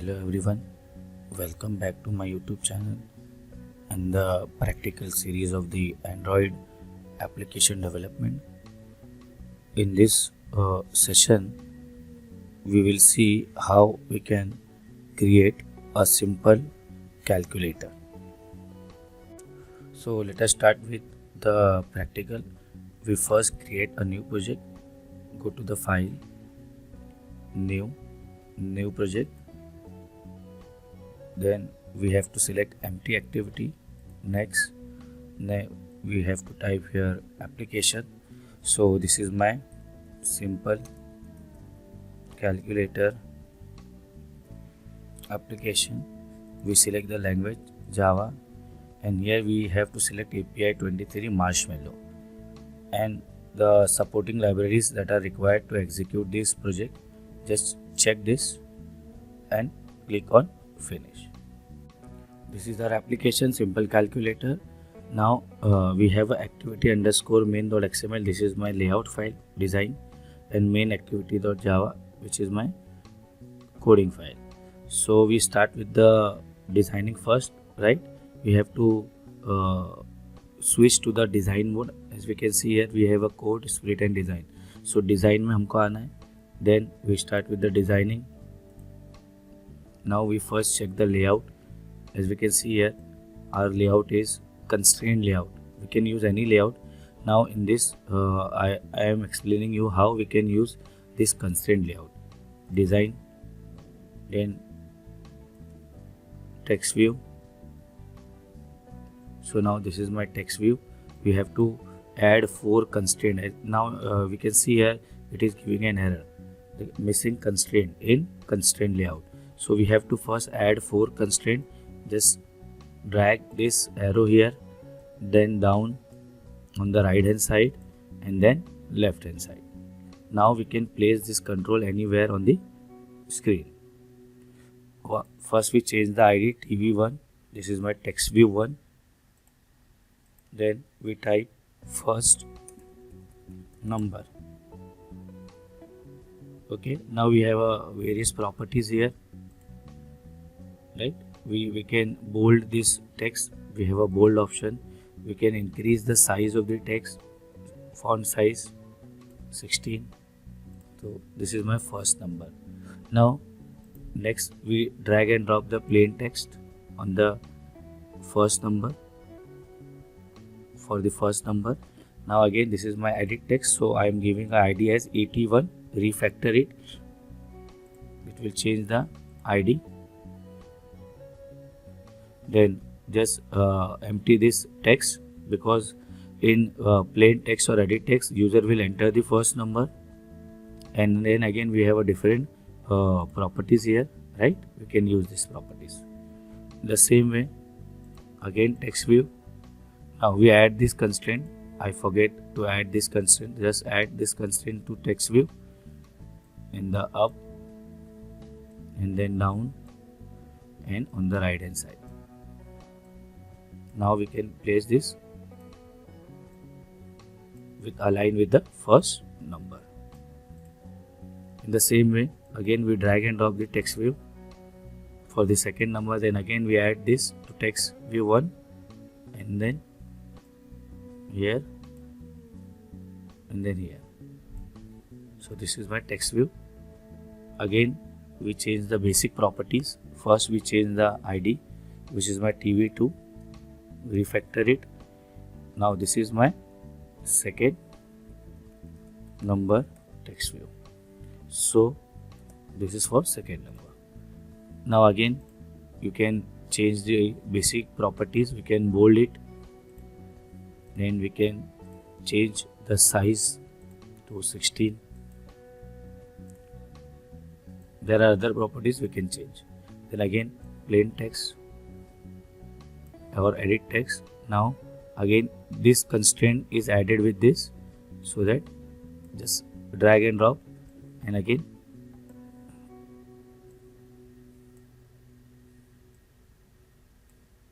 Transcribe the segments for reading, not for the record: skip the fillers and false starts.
Hello everyone, welcome back to my YouTube channel and the practical series of the Android application development. In this session, we will see how we can create a simple calculator. So let us start with the practical. We first create a new project, go to the file, new project. Then we have to select empty activity. Next, we have to type here application. So this is my simple calculator application. We select the language Java, and here we have to select API 23 Marshmallow and the supporting libraries that are required to execute this project. Just check this and click on finish. This is our application simple calculator. Now we have a activity underscore main.xml. This is my layout file design, and main activity.java, which is my coding file. So we start with the designing first, right? We have to switch to the design mode. As we can see here, we have a code, split and design. So design में हमको आना है. Then we start with the designing. Now we first check the layout. As we can see here, our layout is constrained layout. We can use any layout. Now in this I am explaining you how we can use this constrained layout. Design, then text view. So now this is my text view. We have to add 4 constraints. Now we can see here it is giving an error, the missing constraint in constraint layout. So we have to first add 4 constraints. Just drag this arrow here, then down on the right hand side and then left hand side. Now we can place this control anywhere on the screen. First we change the ID TV1. This is my text view 1. Then we type first number. Okay, now we have various properties here, right? We can bold this text. We have a bold option. We can increase the size of the text, font size 16. So this is my first number. Now next we drag and drop the plain text on the first number, for the first number. Now again this is my edit text, so I am giving a ID as 81. Refactor it will change the ID. Then just empty this text, because in plain text or edit text user will enter the first number, and then again we have a different properties here, right? We can use these properties the same way. Again text view. Now we add this constraint. I forget to add this constraint. Just add this constraint to text view in the up and then down and on the right hand side. Now we can place this with align with the first number. In the same way, again we drag and drop the text view for the second number. Then again we add this to text view 1 and then here and then here. So this is my text view. Again we change the basic properties. First we change the ID, which is my TV2. Refactor it. Now this is my second number text view. So this is for second number. Now again you can change the basic properties. We can bold it, then we can change the size to 16. There are other properties we can change. Then again plain text or edit text. Now again this constraint is added with this, so that just drag and drop, and again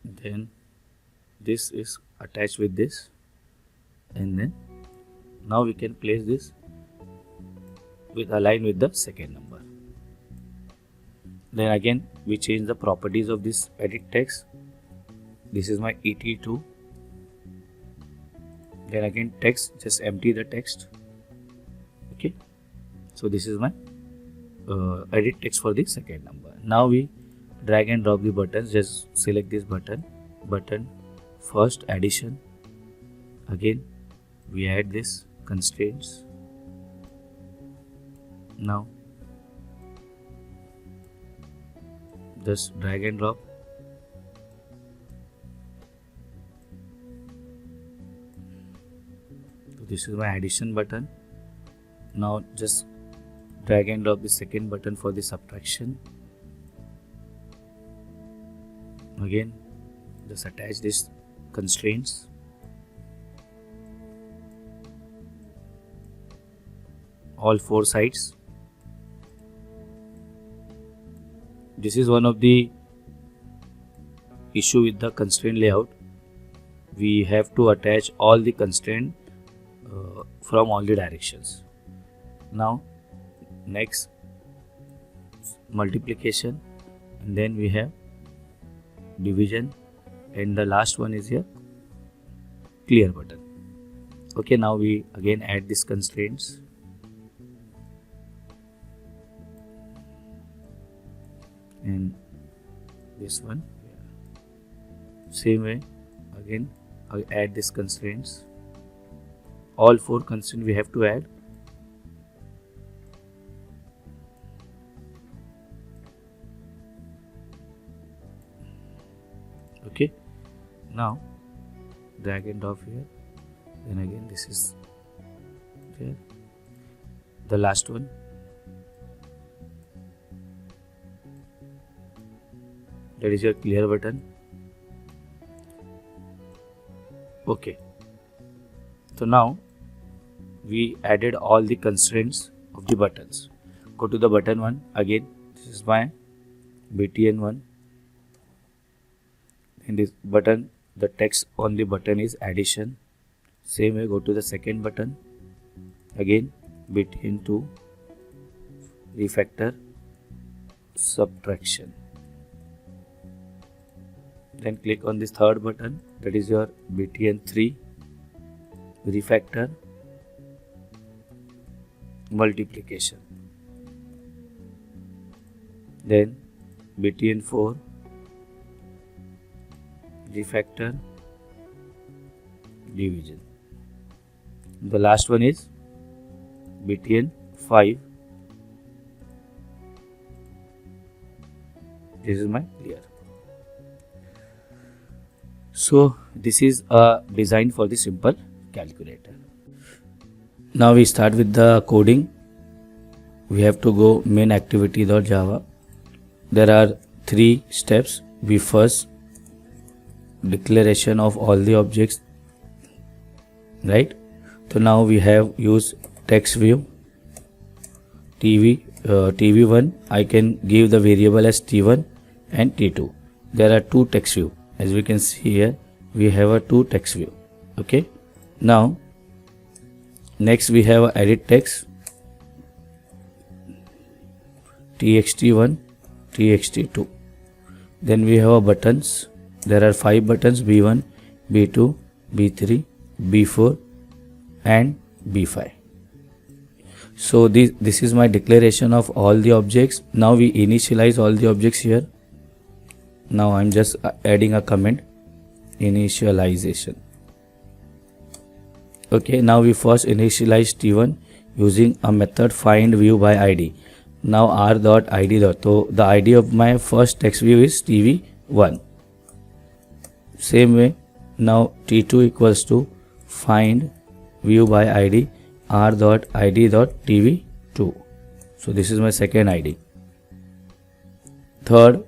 then this is attached with this, and then now we can place this with align with the second number. Then again we change the properties of this edit text. This is my ET2. Then again text, just empty the text. Okay, so this is my edit text for the second number. Now we drag and drop the buttons. Just select this button, first addition. Again we add this constraints. Now just drag and drop. So this is my addition button. Now just drag and drop the second button for the subtraction. Again just attach this constraints. All four sides. This is one of the issue with the constraint layout. We have to attach all the constraint from all the directions. Now next multiplication, and then we have division, and the last one is here clear button. Okay, now we again add these constraints. And this one same way, again I add these constraints. All four constraints we have to add. Okay, now drag and drop here. Then again this is there, the last one. That is your clear button. Okay, so now we added all the constraints of the buttons. Go to the button 1. Again this is my BTN1. In this button the text on the button is addition. Same way go to the second button. Again BTN2, refactor, subtraction. Then click on this third button, that is your BTN3, refactor, multiplication. Then BTN4, refactor, division. The last one is BTN5. This is my clear. So this is a design for the simple calculator. Now we start with the coding. We have to go main activity.java. There are 3 steps. We first declaration of all the objects, right? So now we have used text view, TV1. I can give the variable as T1 and T2. There are 2 text view. As we can see here, we have a 2 text view. Okay, now next we have a edit text, txt1, txt2. Then we have a buttons. There are 5 buttons, B1, B2, B3, B4 and B5. So this is my declaration of all the objects. Now we initialize all the objects here. Now I'm just adding a comment, initialization. Okay, now we first initialize T1 using a method find view by ID. Now r.id. So the ID of my first text view is TV1. Same way, now T2 equals to find view by ID r.id.tv2. So this is my second ID. Third,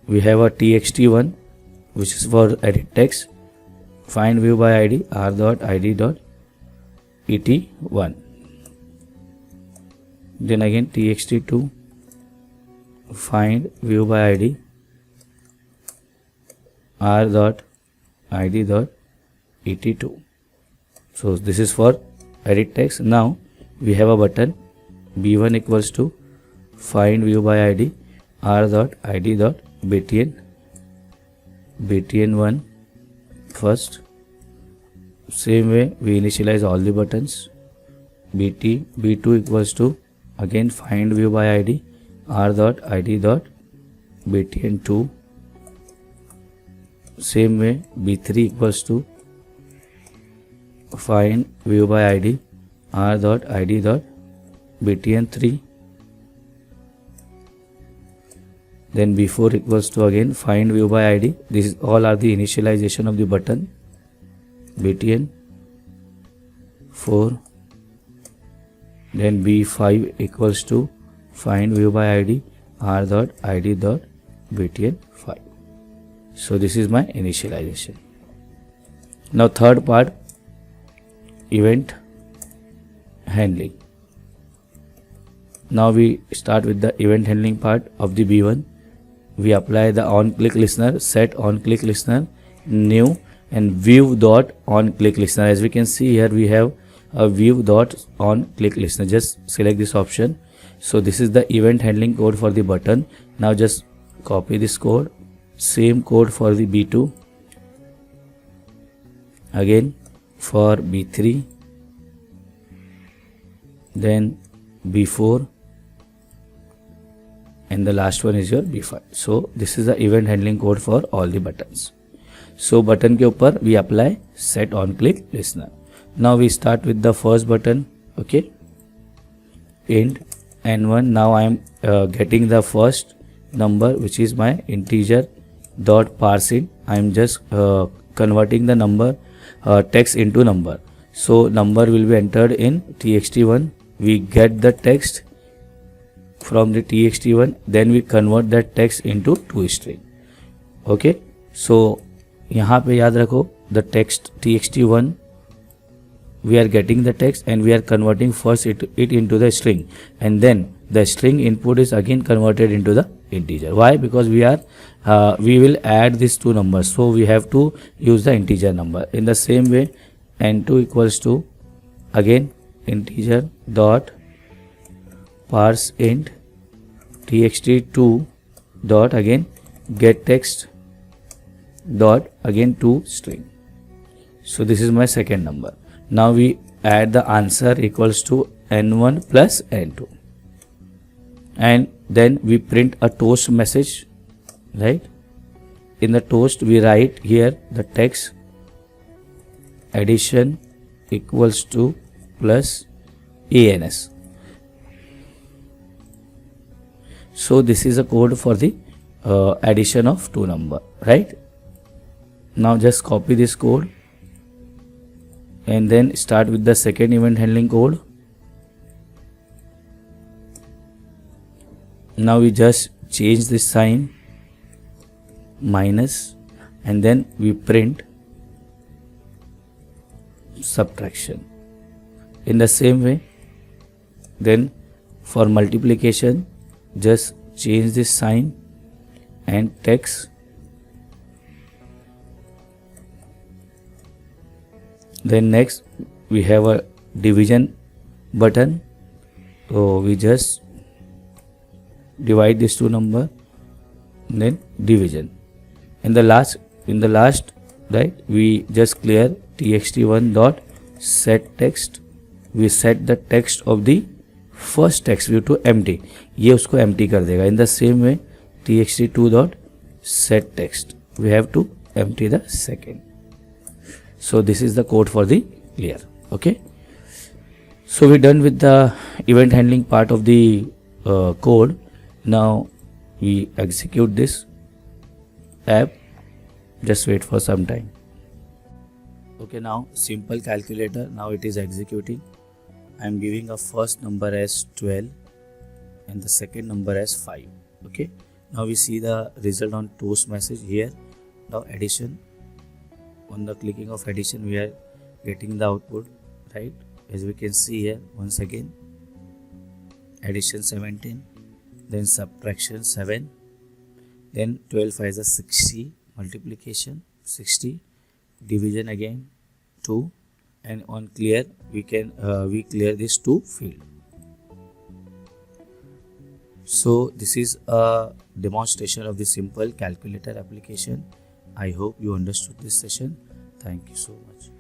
we have a txt1, which is for edit text, find view by ID r.id.et1. Then again txt2, find view by ID r.id.et2. So this is for edit text. Now we have a button b1 equals to find view by ID r dot id dot btn1 first. Same way we initialize all the buttons. b2 equals to again find view by id, r dot id dot btn2. Same way b3 equals to find view by id, r dot id dot btn3. Then b4 equals to again find view by id. This is all are the initialization of the button btn4. Then b5 equals to find view by id, r dot id dot btn5. So this is my initialization. Now third part, event handling. Now we start with the event handling part of the b1. We apply the on click listener, set on click listener, new, and view dot on click listener. As we can see here, we have a view dot on click listener. Just select this option. So this is the event handling code for the button. Now just copy this code, same code for the b2, again for b3, then b4, and the last one is your b5. So this is the event handling code for all the buttons. So button के ऊपर we apply set on click listener. Now we start with the first button. Okay, int n1. Now I am getting the first number, which is my integer dot parseInt. I am just converting the number text into number. So number will be entered in txt1. We get the text from the txt1, then we convert that text into toString. Okay, so यहाँ पे याद रखो, the text txt1, we are getting the text and we are converting first it into the string, and then the string input is again converted into the integer. Why? Because we will add these two numbers, so we have to use the integer number. In the same way, n2 equals to again integer dot parseInt txt2 dot again get text dot again toString. So this is my second number. Now we add the answer equals to n1 plus n2, and then we print a toast message, right? In the toast we write here the text addition equals to plus ans. So this is a code for the addition of two number, right? Now just copy this code and then start with the second event handling code. Now we just change this sign minus, and then we print subtraction. In the same way, then for multiplication, just change this sign and text. Then next we have a division button, so we just divide these two number, then division. In the last right, we just clear txt1 dot set text. We set the text of the first text view to empty. ये उसको empty कर देगा. In the same way, txt2 dot set text, we have to empty the second. So this is the code for the clear. Okay, so we're done with the event handling part of the code. Now we execute this app. Just wait for some time. Okay, now simple calculator, now it is executing. I am giving a first number as 12 and the second number as 5. Okay, now we see the result on toast message here. Now addition, on the clicking of addition we are getting the output, right? As we can see here, once again addition 17, then subtraction 7, then 12 is a 60, multiplication 60, division again 2, and on clear we can we clear this 2 field. So this is a demonstration of the simple calculator application. I hope you understood this session. Thank you so much.